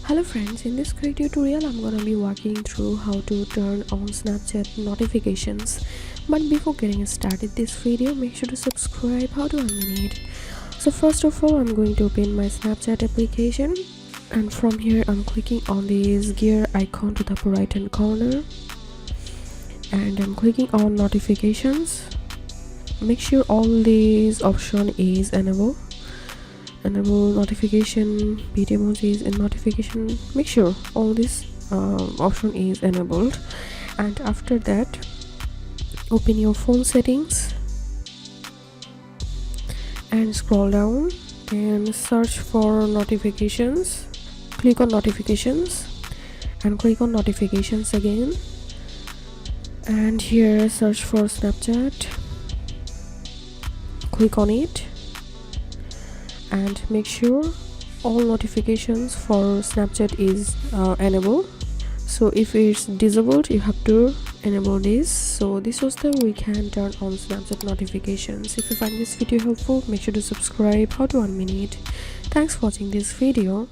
Hello friends, in this quick tutorial I'm gonna be walking through how to turn on Snapchat notifications. But before getting started this video, make sure to subscribe. How to unmute it? So first of all, I'm going to open my Snapchat application, and from here I'm clicking on this gear icon to the upper right hand corner, and I'm clicking on notifications. Make sure all these option is enable notification, beat emojis and notification. Make sure all this option is enabled, and after that open your phone settings and scroll down, then search for notifications. Click on notifications and click on notifications again, and here search for Snapchat. Click on it and make sure all notifications for Snapchat is enabled. So if it's disabled, you have to enable this. So this was the way we can turn on Snapchat notifications. If you find this video helpful, make sure to subscribe. How to unmute it? Thanks for watching this video.